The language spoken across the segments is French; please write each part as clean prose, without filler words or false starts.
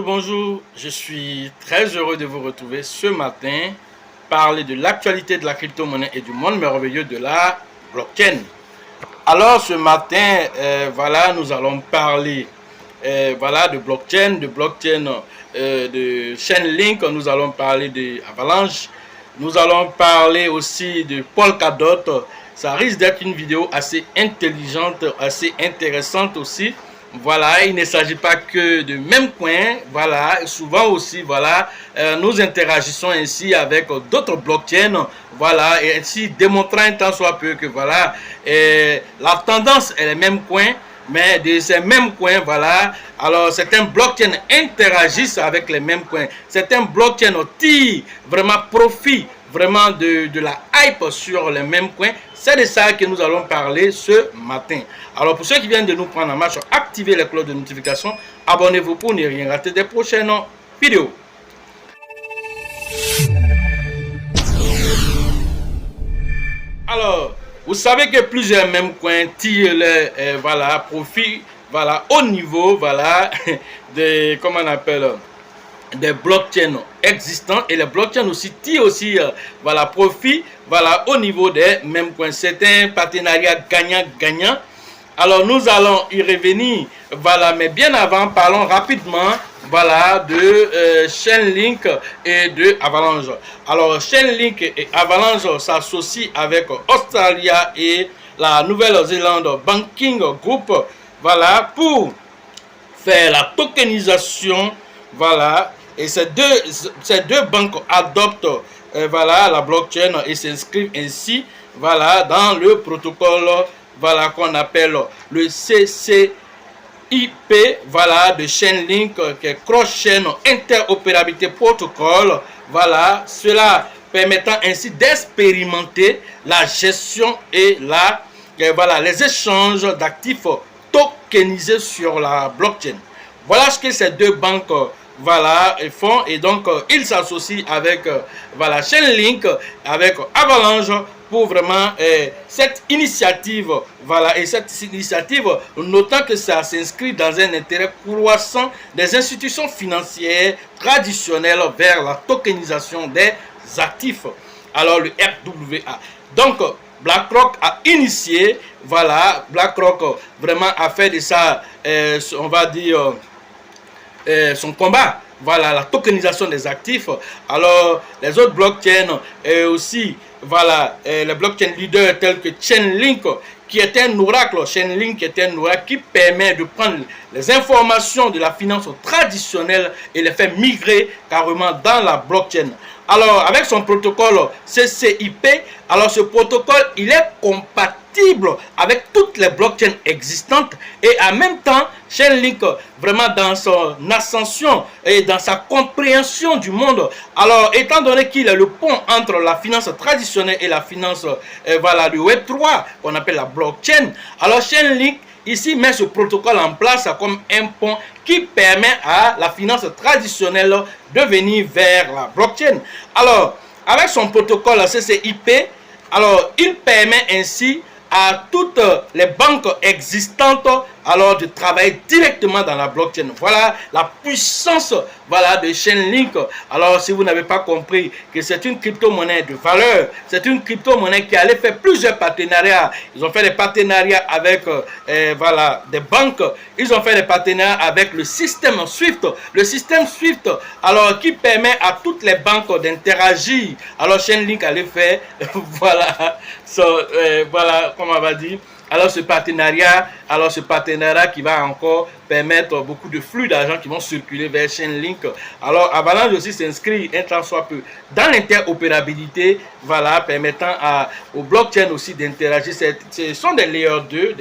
Bonjour, je suis très heureux de vous retrouver ce matin, parler de l'actualité de la crypto-monnaie et du monde merveilleux de la blockchain. Alors ce matin, nous allons parler de blockchain, de Chainlink, nous allons parler de Avalanche, nous allons parler aussi de Polkadot. Ça risque d'être une vidéo assez intelligente, assez intéressante aussi. Voilà, il ne s'agit pas que de même coin, voilà, souvent aussi, voilà, nous interagissons ainsi avec d'autres blockchains, voilà, et ainsi démontrant un tant soit peu que, voilà, la tendance est le même coin, mais de ces mêmes coins, voilà, alors certains blockchains interagissent avec les mêmes coins, certains blockchains tirent vraiment profit, vraiment de la hype sur les mêmes coins. C'est de ça que nous allons parler ce matin. Alors pour ceux qui viennent de nous prendre en marche, activez les cloches de notification, abonnez-vous pour ne rien rater des prochaines vidéos. Alors, vous savez que plusieurs mêmes coins tirent les profit, voilà, au niveau, voilà, de, comment on appelle, des blockchains existants, et les blockchains aussi tirent aussi profit, voilà, au niveau des mêmes coins. C'est un partenariat gagnant-gagnant. Alors nous allons y revenir, voilà, mais bien avant, parlons rapidement, voilà, de Chainlink et de Avalanche. Alors Chainlink et Avalanche s'associent avec Australia et la Nouvelle-Zélande Banking Group, voilà, pour faire la tokenisation, voilà. Et ces deux banques adoptent voilà, la blockchain et s'inscrivent ainsi, voilà, dans le protocole, voilà, qu'on appelle le CCIP, voilà, de Chainlink, qui est Cross-Chain Interopérabilité Protocol, voilà, cela permettant ainsi d'expérimenter la gestion et les échanges d'actifs tokenisés sur la blockchain. Voilà ce que ces deux banques voilà, font, et donc ils s'associent avec Chainlink, avec Avalanche pour vraiment cette initiative, voilà, et cette initiative, notant que ça s'inscrit dans un intérêt croissant des institutions financières traditionnelles vers la tokenisation des actifs, alors le RWA. Donc BlackRock a initié, voilà, BlackRock vraiment a fait de ça, on va dire, son combat, voilà, la tokenisation des actifs. Alors les autres blockchains et aussi, voilà, les blockchains leaders tels que Chainlink, qui est un oracle, Chainlink est un oracle qui permet de prendre les informations de la finance traditionnelle et les faire migrer carrément dans la blockchain. Alors avec son protocole CCIP, alors ce protocole il est compatible avec toutes les blockchains existantes, et en même temps Chainlink vraiment dans son ascension et dans sa compréhension du monde, alors étant donné qu'il est le pont entre la finance traditionnelle et la finance voilà, du Web3 qu'on appelle la blockchain, alors Chainlink ici met ce protocole en place comme un pont qui permet à la finance traditionnelle de venir vers la blockchain. Alors avec son protocole CCIP, alors il permet ainsi à toutes les banques existantes alors de travailler directement dans la blockchain. Voilà la puissance, voilà, de Chainlink. Alors si vous n'avez pas compris que c'est une crypto-monnaie de valeur, c'est une crypto-monnaie qui allait faire plusieurs partenariats. Ils ont fait des partenariats avec voilà, des banques. Ils ont fait des partenariats avec le système Swift. Le système Swift, alors qui permet à toutes les banques d'interagir. Alors Chainlink allait faire voilà, voilà, comme on va dire, Alors ce partenariat qui va encore permettre beaucoup de flux d'argent qui vont circuler vers Chainlink. Alors Avalanche aussi s'inscrit un tant soit peu dans l'interopérabilité, voilà, permettant au blockchain aussi d'interagir. Ce sont des layers 2,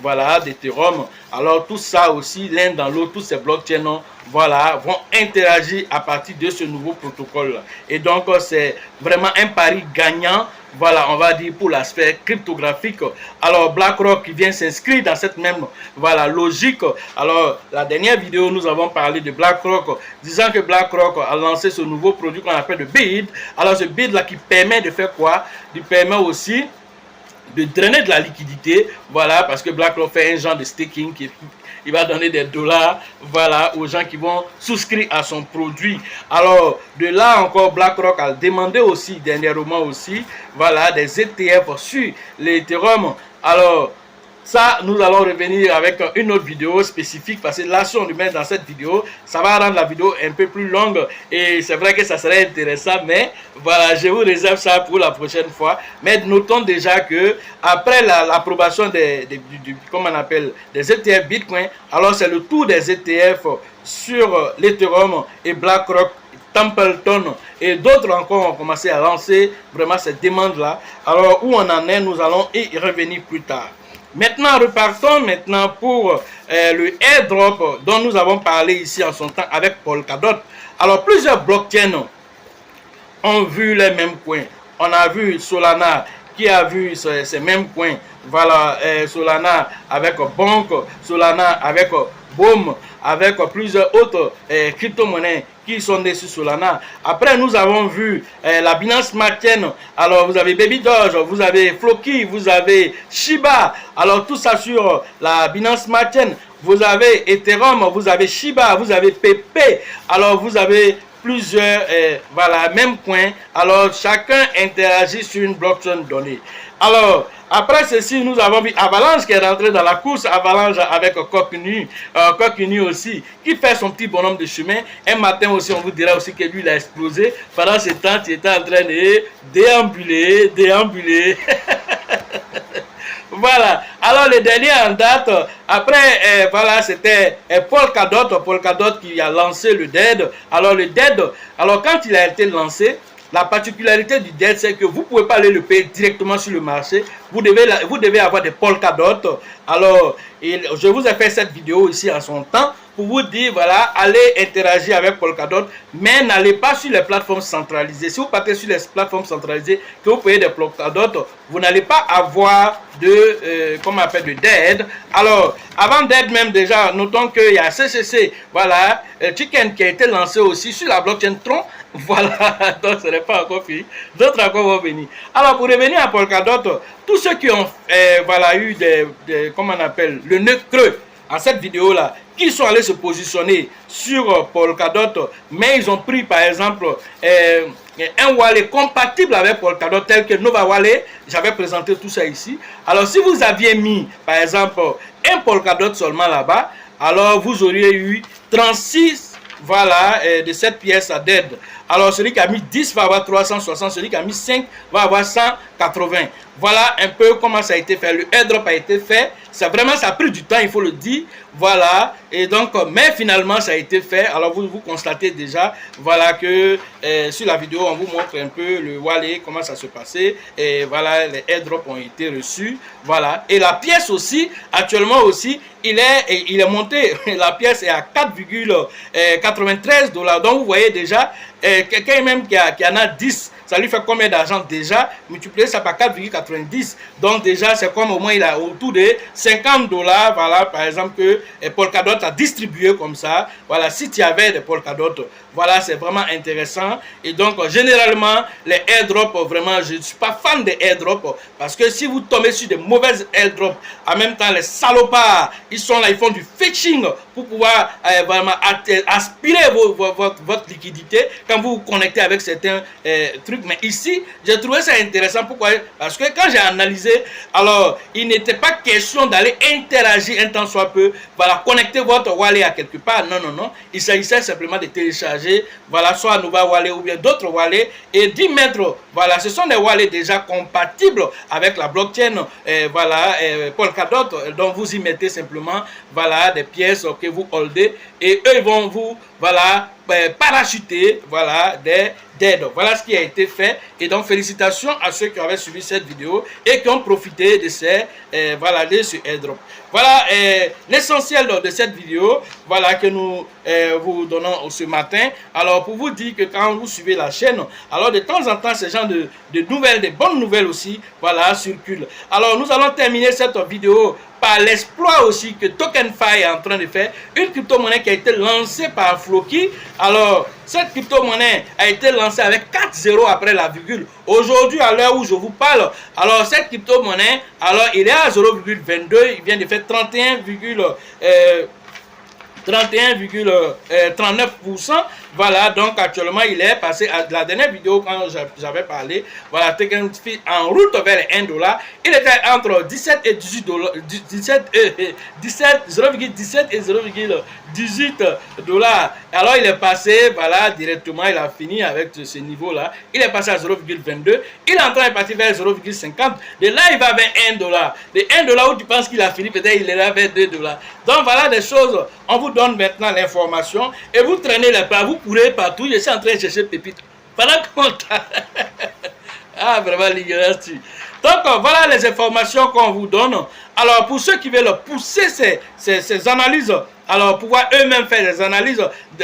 voilà, d'Ethereum. Alors tout ça aussi, l'un dans l'autre, tous ces blockchains, voilà, vont interagir à partir de ce nouveau protocole. Et donc c'est vraiment un pari gagnant. Voilà, on va dire pour l'aspect cryptographique. Alors BlackRock qui vient s'inscrire dans cette même, voilà, logique. Alors la dernière vidéo, nous avons parlé de BlackRock, disant que BlackRock a lancé ce nouveau produit qu'on appelle le BID. Alors ce BID là qui permet de faire quoi? Il permet aussi de drainer de la liquidité, voilà, parce que BlackRock fait un genre de staking qui il va donner des dollars, voilà, aux gens qui vont souscrire à son produit. Alors, de là encore, BlackRock a demandé aussi, dernièrement aussi, voilà, des ETF sur l'Ethereum. Alors, ça, nous allons revenir avec une autre vidéo spécifique parce que là, si on le met dans cette vidéo, ça va rendre la vidéo un peu plus longue et c'est vrai que ça serait intéressant, mais voilà, je vous réserve ça pour la prochaine fois. Mais notons déjà que après l'approbation comment on appelle, des ETF Bitcoin, alors c'est le tour des ETF sur l'Ethereum et BlackRock, Templeton et d'autres encore ont commencé à lancer vraiment cette demande-là. Alors, où on en est, nous allons y revenir plus tard. Maintenant, repartons maintenant pour le airdrop dont nous avons parlé ici en son temps avec Polkadot. Alors, plusieurs blockchains ont vu les mêmes coins. On a vu Solana qui a vu ces mêmes coins. Voilà, Solana avec Bonk, Solana avec Boom, avec plusieurs autres crypto-monnaies qui sont nées sur Solana. Après, nous avons vu la Binance Smart Chain. Alors, vous avez Baby Doge, vous avez Floki, vous avez Shiba. Alors, tout ça sur la Binance Smart Chain. Vous avez Ethereum, vous avez Shiba, vous avez PP. Alors, vous avez plusieurs, voilà, même coin. Alors, chacun interagit sur une blockchain donnée. Alors, après ceci, nous avons vu Avalanche qui est rentré dans la course. Avalanche avec Cockney aussi, qui fait son petit bonhomme de chemin. Un matin aussi, on vous dira aussi que lui, il a explosé. Pendant ce temps, il était en train de déambuler. Voilà. Alors, le dernier en date, après, voilà, c'était Polkadot qui a lancé le DED. Alors, le DED, alors quand il a été lancé, la particularité du DED, c'est que vous ne pouvez pas aller le payer directement sur le marché. Vous devez avoir des Polkadot. Alors, je vous ai fait cette vidéo ici en son temps pour vous dire, voilà, allez interagir avec Polkadot, mais n'allez pas sur les plateformes centralisées. Si vous partez sur les plateformes centralisées, que vous payez des Polkadot, vous n'allez pas avoir de, comment on appelle, de DED. Alors, avant DED même déjà, notons qu'il y a CCC, voilà, Chicken qui a été lancé aussi sur la blockchain Tron. Voilà, donc ce n'est pas encore fini. D'autres encore vont venir. Alors, pour revenir à Polkadot, tous ceux qui ont voilà, eu comment on appelle, le nœud creux en cette vidéo-là, qui sont allés se positionner sur Polkadot, mais ils ont pris par exemple un wallet compatible avec Polkadot tel que Nova Wallet. J'avais présenté tout ça ici. Alors, si vous aviez mis par exemple un Polkadot seulement là-bas, alors vous auriez eu 36, voilà, de cette pièce à DED. Alors, celui qui a mis 10 va avoir 360, celui qui a mis 5 va avoir 180. Voilà un peu comment ça a été fait. Le airdrop a été fait. Ça vraiment, ça a pris du temps, il faut le dire. Voilà. Et donc, mais finalement, ça a été fait. Alors, vous constatez déjà, voilà, que sur la vidéo, on vous montre un peu le wallet, comment ça se passait. Et voilà, les airdrops ont été reçus. Voilà. Et la pièce aussi, actuellement aussi, il est monté. La pièce est à 4,93 $. Donc, vous voyez déjà, quelqu'un même qui en a 10, ça lui fait combien d'argent déjà? Multiplier ça par 4,90. Donc déjà, c'est comme au moins il a autour de 50 $. Voilà, par exemple, que Polkadot a distribué comme ça. Voilà, si tu avais des Polkadot, voilà, c'est vraiment intéressant. Et donc, généralement, les airdrops, vraiment, je ne suis pas fan des airdrops. Parce que si vous tombez sur des mauvaises airdrops, en même temps, les salopards, ils sont là, ils font du fetching pour pouvoir vraiment aspirer votre liquidité quand vous vous connectez avec certains trucs Mais ici, j'ai trouvé ça intéressant. Pourquoi? Parce que quand j'ai analysé, alors, il n'était pas question d'aller interagir un temps soit peu, voilà, connecter votre wallet à quelque part. Non, non, non. Il s'agissait simplement de télécharger, voilà, soit Nova Wallet ou bien d'autres wallets et d'y mettre, voilà, ce sont des wallets déjà compatibles avec la blockchain, voilà, Polkadot, donc vous y mettez simplement, voilà, des pièces que vous holdez et eux vont vous, voilà, parachuter, voilà, des aides. Voilà ce qui a été fait. Et donc, félicitations à ceux qui avaient suivi cette vidéo et qui ont profité de ces, voilà, de ce airdrop. Voilà l'essentiel de cette vidéo, voilà, que nous vous donnons ce matin. Alors, pour vous dire que quand vous suivez la chaîne, alors de temps en temps, ces genres de nouvelles, de bonnes nouvelles aussi, voilà, circulent. Alors, nous allons terminer cette vidéo par l'exploit aussi que TokenFi est en train de faire, une crypto-monnaie qui a été lancée par Floki. Alors, cette crypto-monnaie a été lancée avec 4 zéros après la virgule. Aujourd'hui, à l'heure où je vous parle, alors cette crypto-monnaie, alors il est à 0,22, il vient de faire 31,39%. Voilà, donc actuellement il est passé à la dernière vidéo quand j'avais parlé, voilà, TokenFi en route vers les 1 $. Il était entre 17 et 18 $, 0,17 et 0,18 $. Alors il est passé, voilà, directement, il a fini avec ce niveau-là. Il est passé à 0,22. Il est en train de partir vers 0,50. De là, il va vers 1 $. De 1 $ où tu penses qu'il a fini, peut-être il est là vers 2 $. Donc voilà des choses. On vous donne maintenant l'information et vous traînez les pas, vous courez partout. Je suis en train de chercher pépite. Pendant qu'on ah, vraiment l'ignorance. Donc voilà les informations qu'on vous donne. Alors pour ceux qui veulent pousser ces analyses, alors pouvoir eux-mêmes faire des analyses,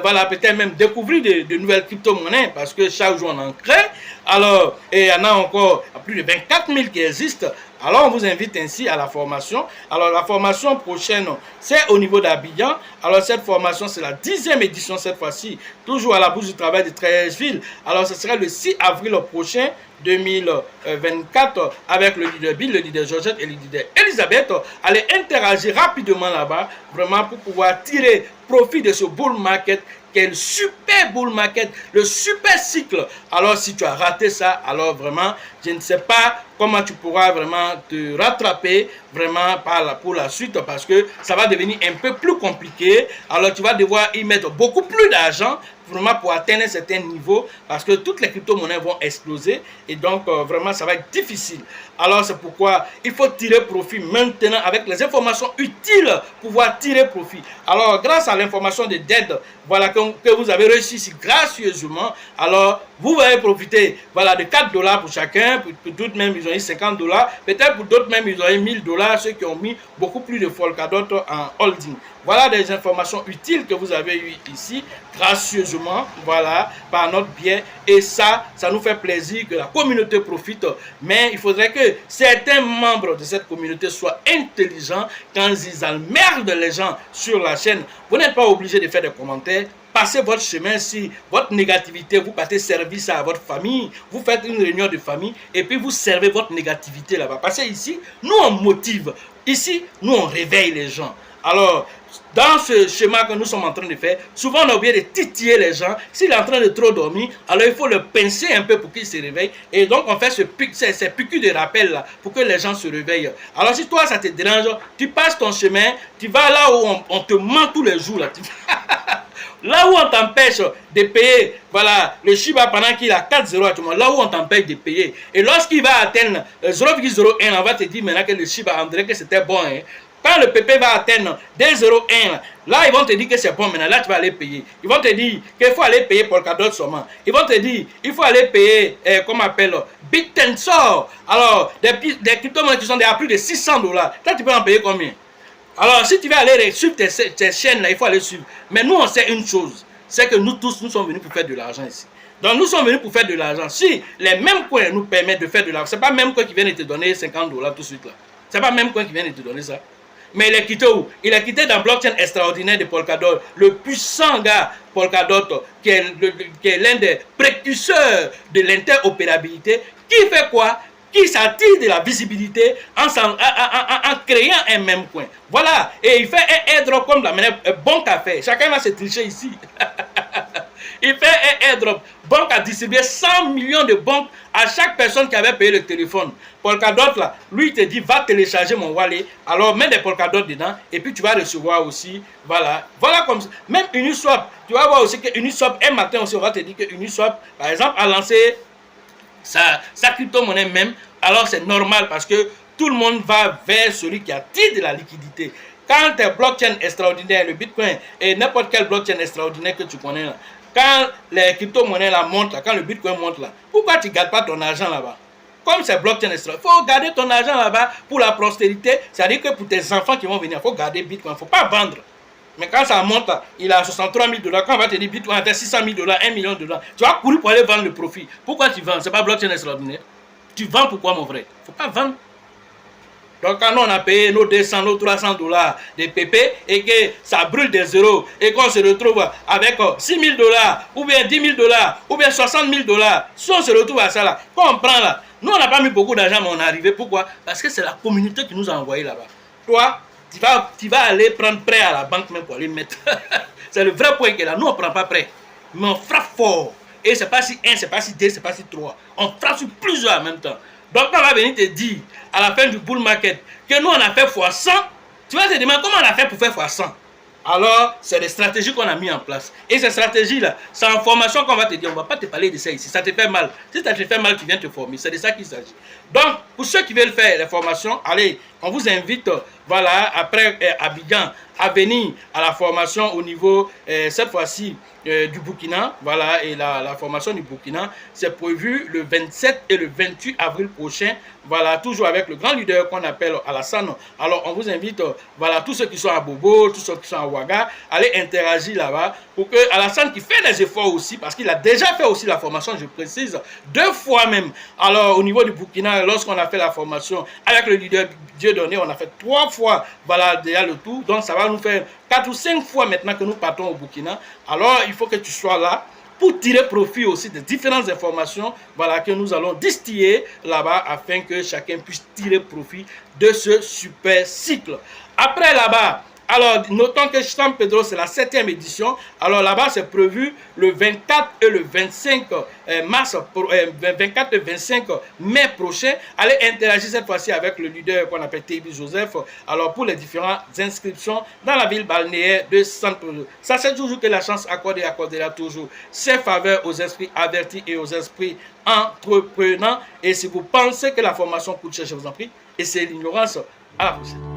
voilà, peut-être même découvrir de nouvelles crypto-monnaies, parce que chaque jour on en crée. Alors, et il y en a encore plus de 24 000 qui existent. Alors, on vous invite ainsi à la formation. Alors, la formation prochaine, c'est au niveau d'Abidjan. Alors, cette formation, c'est la 10e édition cette fois-ci, toujours à la Bourse du Travail de Treichville. Alors, ce sera le 6 avril prochain, 2024, avec le leader Bill, le leader Georgette et le leader Elisabeth. Allez interagir rapidement là-bas, vraiment pour pouvoir tirer profit de ce bull market, quel super bull market, le super cycle. Alors si tu as raté ça, alors vraiment, je ne sais pas comment tu pourras vraiment te rattraper vraiment pour la suite, parce que ça va devenir un peu plus compliqué. Alors tu vas devoir y mettre beaucoup plus d'argent vraiment pour atteindre un certain niveau, parce que toutes les crypto-monnaies vont exploser et donc vraiment ça va être difficile. Alors c'est pourquoi il faut tirer profit maintenant avec les informations utiles pour pouvoir tirer profit. Alors grâce à l'information de DED, voilà, que vous avez reçu ici gracieusement, alors vous allez profiter, voilà, de 4 $ pour chacun. Pour d'autres même ils ont eu 50 $, peut-être pour d'autres même ils ont eu 1000 $, ceux qui ont mis beaucoup plus de Polkadot en holding. Voilà des informations utiles que vous avez eues ici gracieusement, voilà, par notre biais, et ça nous fait plaisir que la communauté profite. Mais il faudrait que certains membres de cette communauté soient intelligents quand ils emmerdent les gens sur la chaîne. Vous n'êtes pas obligé de faire des commentaires. Passez votre chemin. Si votre négativité, vous partez service à votre famille, vous faites une réunion de famille et puis vous servez votre négativité là-bas. Parce que ici, nous on motive. Ici, nous on réveille les gens. Alors, dans ce schéma que nous sommes en train de faire, souvent on a oublié de titiller les gens. S'il est en train de trop dormir, alors il faut le pincer un peu pour qu'il se réveille. Et donc on fait ces piqûres de rappel là pour que les gens se réveillent. Alors si toi ça te dérange, tu passes ton chemin, tu vas là où on te ment tous les jours là. Là où on t'empêche de payer, voilà, le Shiba pendant qu'il a 4 zéros actuellement, là où on t'empêche de payer. Et lorsqu'il va atteindre 0,01, on va te dire maintenant que le Shiba, on dirait que c'était bon, hein. Quand le PP va atteindre 2,01, là, ils vont te dire que c'est bon, maintenant, là, tu vas aller payer. Ils vont te dire qu'il faut aller payer Polkadot seulement. Ils vont te dire il faut aller payer, comment on appelle, BitTensor. Alors, des crypto-monnaies qui sont à plus de 600 $. Là, tu peux en payer combien? Alors, si tu veux aller suivre tes chaînes-là, il faut aller suivre. Mais nous, on sait une chose, c'est que nous tous, nous sommes venus pour faire de l'argent ici. Donc, nous sommes venus pour faire de l'argent. Si les mêmes coins nous permettent de faire de l'argent, ce n'est pas même coin qui vient de te donner 50 $ tout de suite là. Ce n'est pas même coin qui vient de te donner ça. Mais il est quitté où? Il est quitté dans blockchain extraordinaire de Polkadot, le puissant gars Polkadot, qui est l'un des précurseurs de l'interopérabilité, qui fait quoi? Qui s'attire de la visibilité en créant un même coin. Voilà, et il fait un airdrop comme la manière bon café. Chacun va se tricher ici. Il fait un airdrop. Banque a distribué 100 millions de banques à chaque personne qui avait payé le téléphone. Polkadot là, lui il te dit va télécharger mon wallet, alors mets des Polkadot dedans et puis tu vas recevoir aussi, voilà comme ça. Même Uniswap, tu vas voir aussi que Uniswap, un matin aussi on va te dire que Uniswap par exemple a lancé sa crypto-monnaie même, alors c'est normal parce que tout le monde va vers celui qui attire de la liquidité. Quand tes blockchains extraordinaires, le Bitcoin et n'importe quel blockchain extraordinaire que tu connais là, quand les crypto-monnaies là montent là, quand le Bitcoin monte là, pourquoi tu ne gardes pas ton argent là-bas? Comme c'est blockchain extraordinaire, il faut garder ton argent là-bas pour la prospérité, c'est-à-dire que pour tes enfants qui vont venir, il faut garder Bitcoin, il ne faut pas vendre. Mais quand ça monte, il a 63 000 $, quand on va te dire Bitcoin a 600 000 $, 1 million de $, tu vas courir pour aller vendre le profit. Pourquoi tu vends? Ce n'est pas blockchain extraordinaire. Tu vends pourquoi mon frère? Il ne faut pas vendre. Donc quand on a payé nos 200, nos 300 $ de PP et que ça brûle des euros et qu'on se retrouve avec 6 000 $ ou bien 10 000 $ ou bien 60 000 $, si on se retrouve à ça là, quand on prend là, nous on n'a pas mis beaucoup d'argent mais on est arrivé. Pourquoi? Parce que c'est la communauté qui nous a envoyé là-bas. Toi, tu vas aller prendre prêt à la banque même pour aller mettre. C'est le vrai point qui est là. Nous on ne prend pas prêt, mais on frappe fort. Et c'est pas si 1, c'est pas si 2, c'est pas si 3. On frappe sur plusieurs en même temps. Donc quand on va venir te dire à la fin du bull market que nous on a fait x100, tu vas te demander comment on a fait pour faire x100. Alors c'est des stratégies qu'on a mis en place. Et ces stratégies là, c'est en formation qu'on va te dire, on ne va pas te parler de ça ici. Ça te fait mal. Si ça te fait mal, tu viens te former. C'est de ça qu'il s'agit. Donc pour ceux qui veulent faire les formations, allez, on vous invite, voilà, après Abidjan, à venir à la formation au niveau, cette fois-ci, du Burkina, voilà, et la formation du Burkina, c'est prévu le 27 et le 28 avril prochain, voilà, toujours avec le grand leader qu'on appelle Alassane. Alors, on vous invite, voilà, tous ceux qui sont à Bobo, tous ceux qui sont à Ouaga, allez interagir là-bas, pour que Alassane qui fait des efforts aussi, parce qu'il a déjà fait aussi la formation, je précise, 2 fois même. Alors, au niveau du Burkina, lorsqu'on a fait la formation avec le leader Dieudonné, on a fait 3 fois, voilà, déjà le tout, donc ça va nous faire 4 ou 5 fois maintenant que nous partons au Burkina. Alors, il faut que tu sois là pour tirer profit aussi des différentes informations, voilà, que nous allons distiller là-bas afin que chacun puisse tirer profit de ce super cycle. Après là-bas, alors notons que San Pedro c'est la 7e édition. Alors là-bas c'est prévu le 24 et le 25 mars, 24 et 25 mai prochain. Allez interagir cette fois-ci avec le leader qu'on appelle Tébi Joseph. Alors pour les différentes inscriptions dans la ville balnéaire de San Pedro. Sachez toujours que la chance accordera toujours ses faveurs aux esprits avertis et aux esprits entreprenants. Et si vous pensez que la formation coûte cher, je vous en prie, et c'est l'ignorance. À la prochaine.